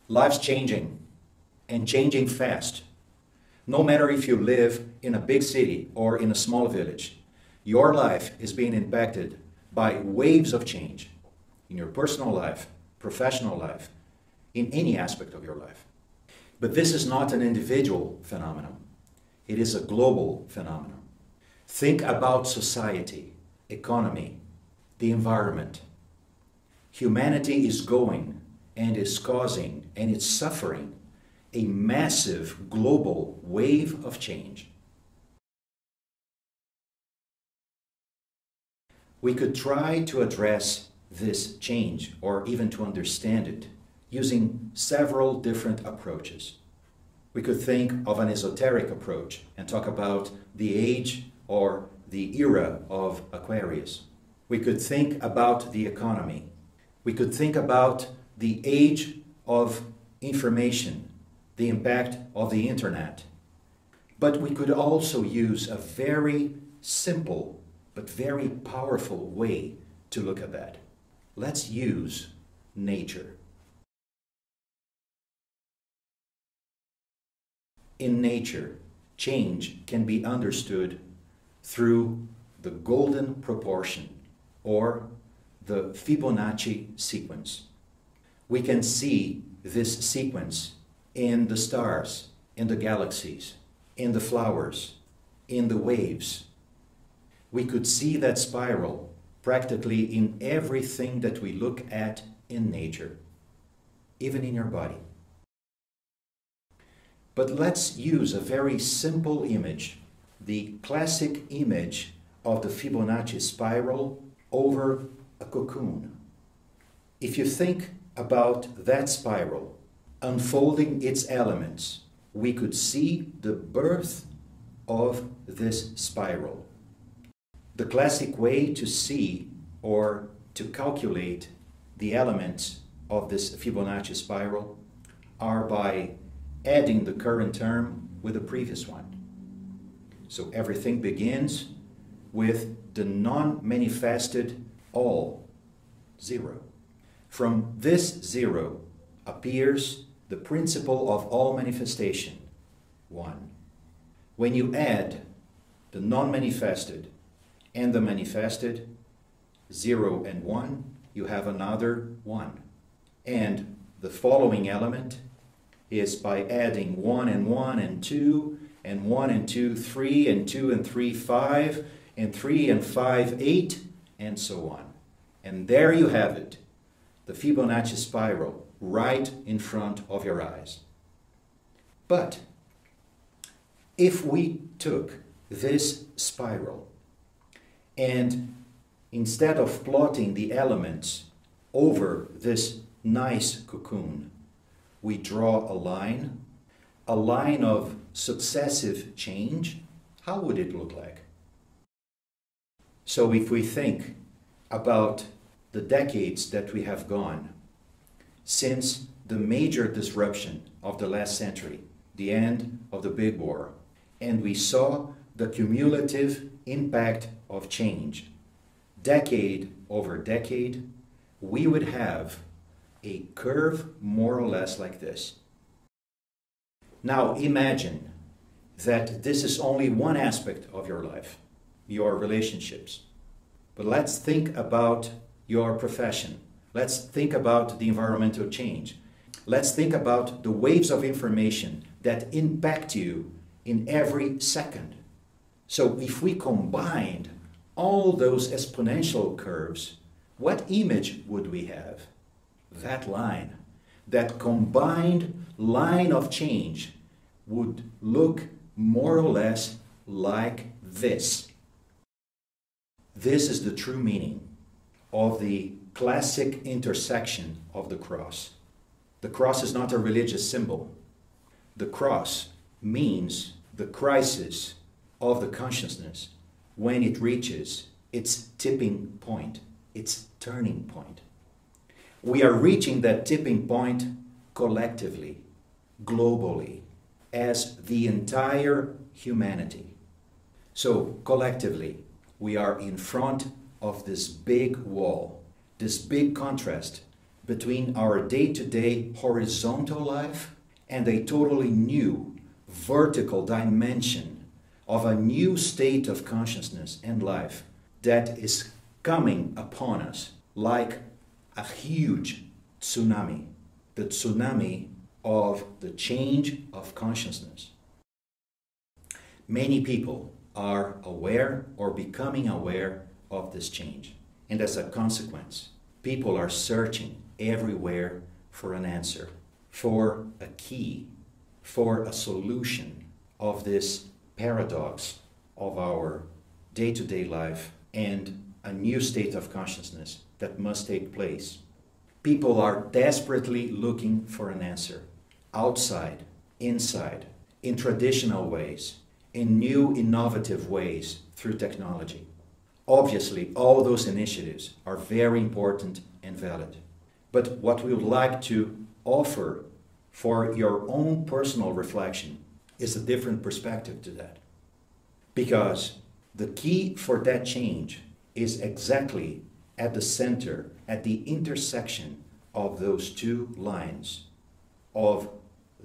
Life's changing, and changing fast. No matter if you live in a big city or in a small village, your life is being impacted by waves of change in your personal life, professional life, in any aspect of your life. But this is not an individual phenomenon. It is a global phenomenon. Think about society, economy, the environment. Humanity is going and is causing and is suffering a massive global wave of change. We could try to address this change, or even to understand it, using several different approaches. We could think of an esoteric approach and talk about the age or the era of Aquarius. We could think about the economy. We could think about the age of information, the impact of the internet. But we could also use a very simple but very powerful way to look at that. Let's use nature. In nature, change can be understood through the golden proportion, or the Fibonacci sequence. We can see this sequence in the stars, in the galaxies, in the flowers, in the waves. We could see that spiral practically in everything that we look at in nature, even in your body. But let's use a very simple image, the classic image of the Fibonacci spiral over a cocoon. If you think about that spiral unfolding its elements, we could see the birth of this spiral. The classic way to see or to calculate the elements of this Fibonacci spiral are by adding the current term with the previous one. So everything begins with the non-manifested all, 0. From this 0 appears the principle of all manifestation, 1. When you add the non-manifested and the manifested, 0 and 1, you have another 1. And the following element is by adding 1 and 1 and 2, and 1 and 2, 3, and 2 and 3, 5, and 3 and 5, 8, and so on. And there you have it, the Fibonacci spiral, right in front of your eyes. But if we took this spiral and instead of plotting the elements over this nice cocoon, we draw a line of successive change, how would it look like? So if we think about the decades that we have gone since the major disruption of the last century, the end of the Big War, and we saw the cumulative impact of change, decade over decade, we would have a curve more or less like this. Now imagine that this is only one aspect of your life, your relationships. But let's think about your profession. Let's think about the environmental change. Let's think about the waves of information that impact you in every second. So if we combined all those exponential curves, what image would we have? That line, that combined line of change would look more or less like this. This is the true meaning of the classic intersection of the cross. The cross is not a religious symbol. The cross means the crisis of the consciousness when it reaches its tipping point, its turning point. We are reaching that tipping point collectively, globally, as the entire humanity. So collectively, we are in front of this big wall, this big contrast between our day-to-day horizontal life and a totally new vertical dimension of a new state of consciousness and life that is coming upon us like a huge tsunami, the tsunami of the change of consciousness. Many people are aware or becoming aware of this change, and as a consequence, people are searching everywhere for an answer, for a key, for a solution of this paradox of our day-to-day life and a new state of consciousness that must take place. People are desperately looking for an answer, outside, inside, in traditional ways, in new innovative ways through technology. Obviously, all those initiatives are very important and valid. But what we would like to offer for your own personal reflection is a different perspective to that. Because the key for that change is exactly at the center, at the intersection of those two lines, of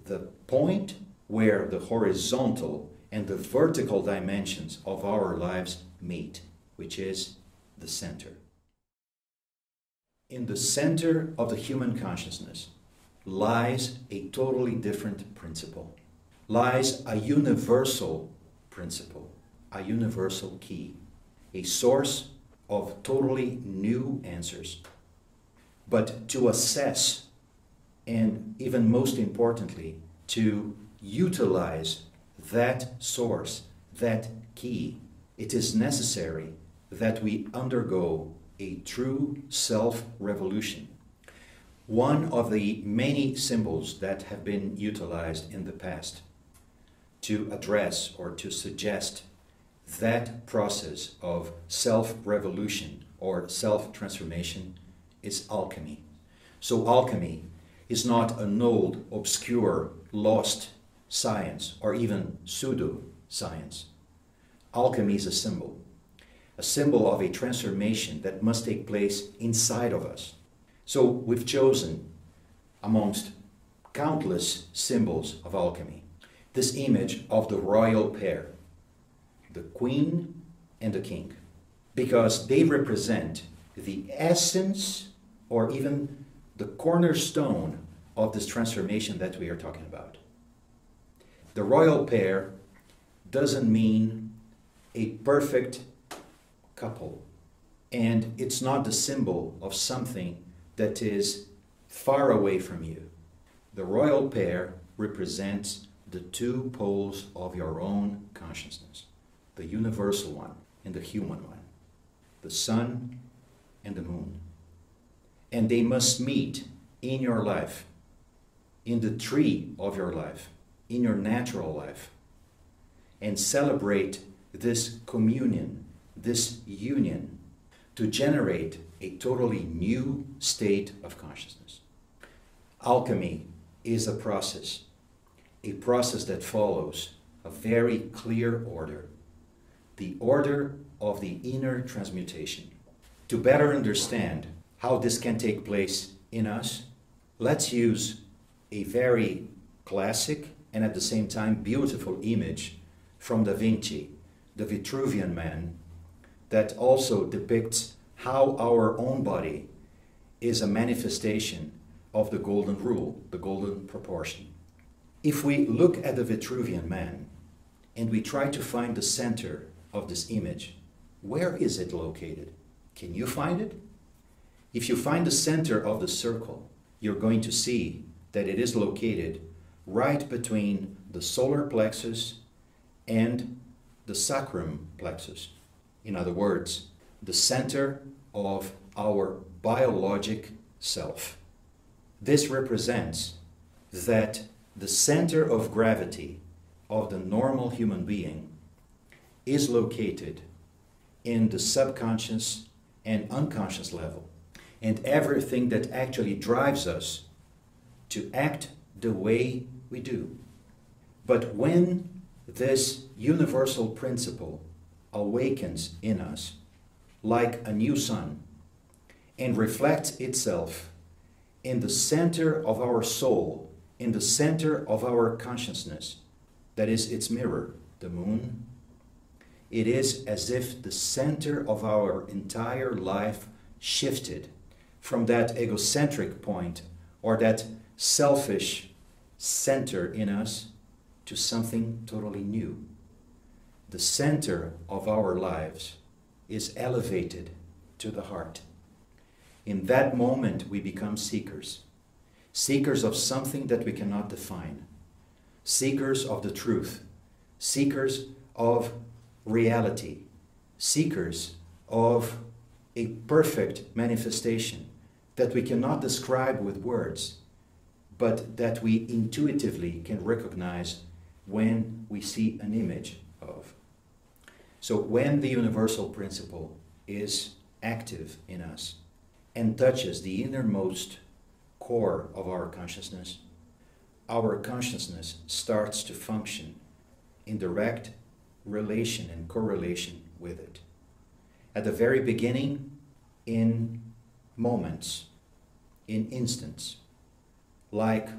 the point where the horizontal and the vertical dimensions of our lives meet, which is the center. In the center of the human consciousness lies a totally different principle, lies a universal principle, a universal key, a source of totally new answers. But to assess, and even most importantly, to utilize that source, that key, it is necessary that we undergo a true self-revolution. One of the many symbols that have been utilized in the past to address or to suggest that process of self-revolution or self-transformation is alchemy. So alchemy is not an old, obscure, lost science or even pseudo-science. Alchemy is a symbol of a transformation that must take place inside of us. So we've chosen, amongst countless symbols of alchemy, this image of the royal pair, the queen and the king, because they represent the essence or even the cornerstone of this transformation that we are talking about. The royal pair doesn't mean a perfect couple, and it's not the symbol of something that is far away from you. The royal pair represents the two poles of your own consciousness, the universal one and the human one, the sun and the moon. And they must meet in your life, in the tree of your life, in your natural life, and celebrate this communion, this union, to generate a totally new state of consciousness. Alchemy is a process that follows a very clear order, the order of the inner transmutation. To better understand how this can take place in us, let's use a very classic and at the same time beautiful image from Da Vinci, the Vitruvian Man, that also depicts how our own body is a manifestation of the golden rule, the golden proportion. If we look at the Vitruvian Man and we try to find the center of this image, where is it located? Can you find it? If you find the center of the circle, you're going to see that it is located right between the solar plexus and the sacrum plexus. In other words, the center of our biologic self. This represents that the center of gravity of the normal human being is located in the subconscious and unconscious level, and everything that actually drives us to act the way we do. But when this universal principle awakens in us like a new sun and reflects itself in the center of our soul, in the center of our consciousness, that is its mirror, the moon, it is as if the center of our entire life shifted from that egocentric point or that selfish center in us to something totally new. The center of our lives is elevated to the heart. In that moment, we become seekers. Seekers of something that we cannot define. Seekers of the truth. Seekers of reality. Seekers of a perfect manifestation that we cannot describe with words, but that we intuitively can recognize when we see an image of. So when the universal principle is active in us and touches the innermost core of our consciousness starts to function in direct relation and correlation with it. At the very beginning, in moments, in instants, like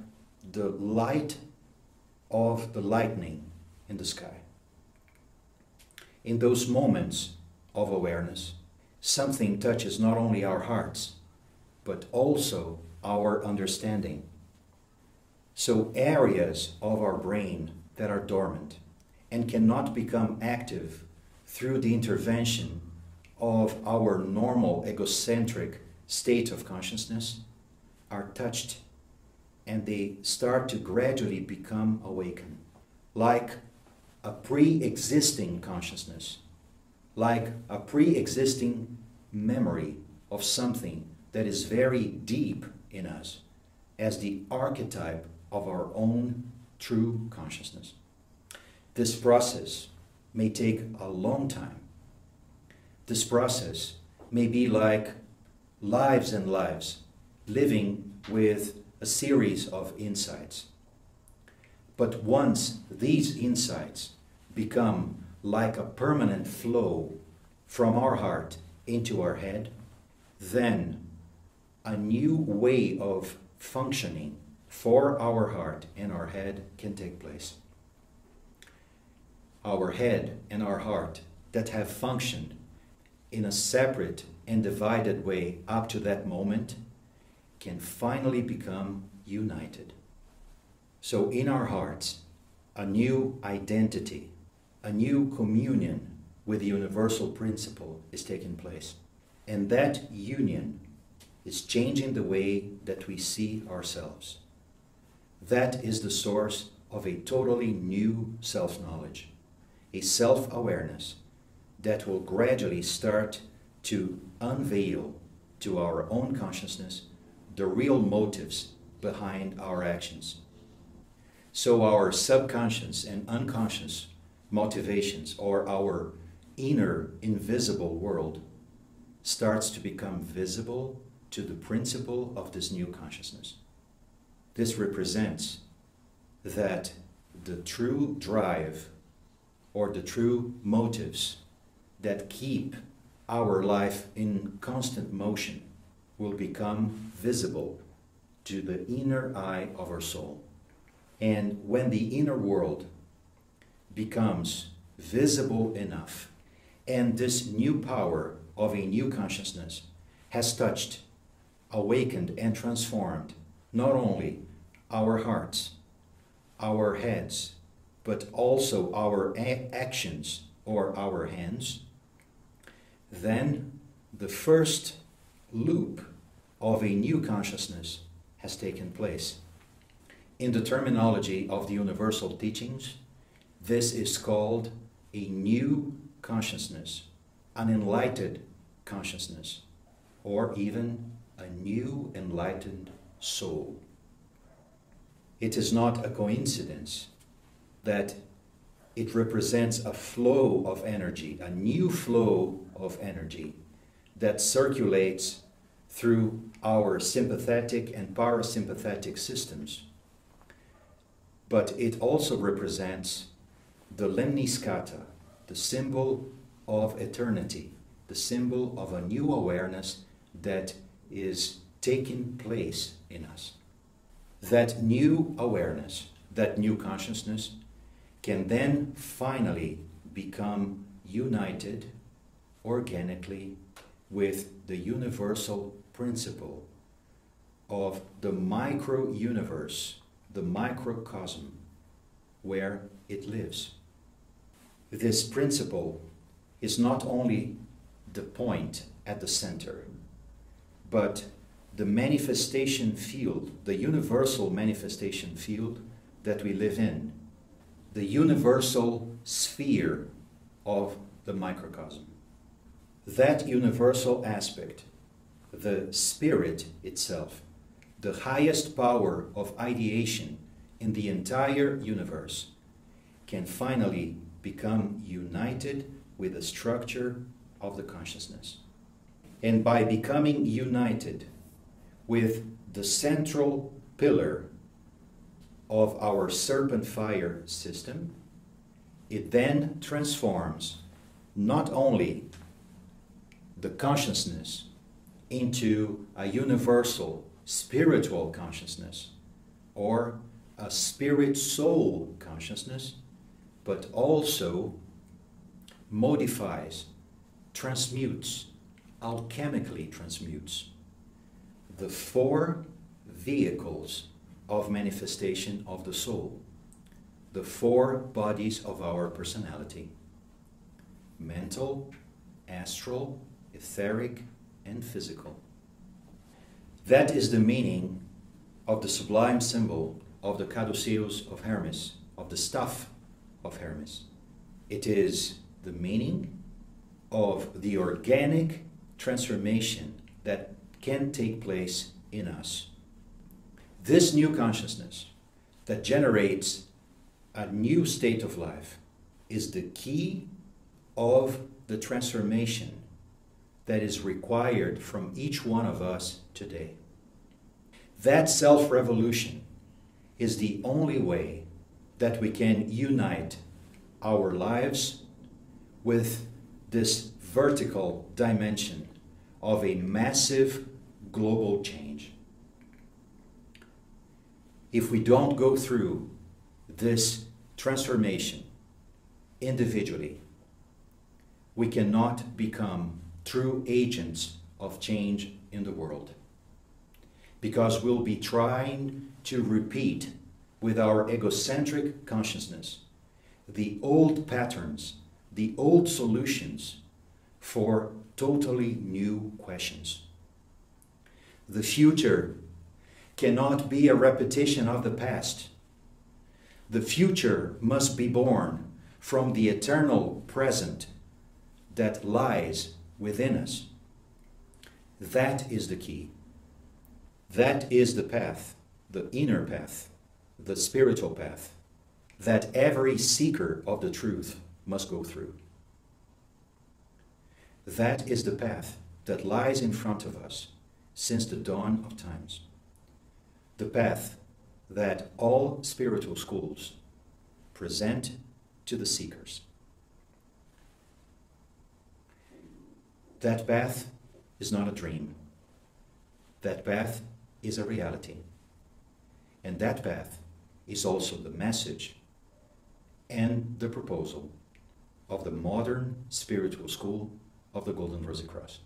the light of the lightning in the sky. In those moments of awareness, something touches not only our hearts, but also our understanding. So areas of our brain that are dormant and cannot become active through the intervention of our normal egocentric state of consciousness are touched, and they start to gradually become awakened, like a pre-existing consciousness, like a pre-existing memory of something that is very deep in us as the archetype of our own true consciousness. This process may take a long time. This process may be like lives and lives, living with a series of insights. But once these insights become like a permanent flow from our heart into our head, then a new way of functioning for our heart and our head can take place. Our head and our heart that have functioned in a separate and divided way up to that moment can finally become united. So in our hearts, a new identity, a new communion with the universal principle is taking place. And that union is changing the way that we see ourselves. That is the source of a totally new self-knowledge, a self-awareness that will gradually start to unveil to our own consciousness the real motives behind our actions. So our subconscious and unconscious motivations, or our inner invisible world, starts to become visible to the principle of this new consciousness. This represents that the true drive or the true motives that keep our life in constant motion will become visible to the inner eye of our soul. And when the inner world becomes visible enough, and this new power of a new consciousness has touched, awakened, and transformed not only our hearts, our heads, but also our actions or our hands, then the first loop of a new consciousness has taken place. In the terminology of the universal teachings, this is called a new consciousness, an enlightened consciousness, or even a new enlightened soul. It is not a coincidence that it represents a flow of energy, a new flow of energy that circulates through our sympathetic and parasympathetic systems. But it also represents the lemniscata, the symbol of eternity, the symbol of a new awareness that is taking place in us. That new awareness, that new consciousness, can then finally become united organically with the universal principle of the micro-universe, the microcosm, where it lives. This principle is not only the point at the center, but the manifestation field, the universal manifestation field that we live in, the universal sphere of the microcosm. That universal aspect, the spirit itself, the highest power of ideation in the entire universe, can finally become united with the structure of the consciousness. And by becoming united with the central pillar of our serpent fire system, it then transforms not only the consciousness into a universal spiritual consciousness or a spirit-soul consciousness, but also modifies, transmutes, alchemically transmutes the four vehicles of manifestation of the soul, the four bodies of our personality: mental, astral, etheric, and physical. That is the meaning of the sublime symbol of the caduceus of Hermes, of the staff of Hermes. It is the meaning of the organic transformation that can take place in us. This new consciousness that generates a new state of life is the key of the transformation that is required from each one of us today. That self-revolution is the only way that we can unite our lives with this vertical dimension of a massive global change. If we don't go through this transformation individually, we cannot become true agents of change in the world, because we'll be trying to repeat with our egocentric consciousness the old patterns, the old solutions for totally new questions. The future cannot be a repetition of the past. The future must be born from the eternal present that lies within us. That is the key. That is the path, the inner path, the spiritual path, that every seeker of the truth must go through. That is the path that lies in front of us since the dawn of times. The path that all spiritual schools present to the seekers. That path is not a dream. That path is a reality. And that path is also the message and the proposal of the modern spiritual school of the Golden Rosycross.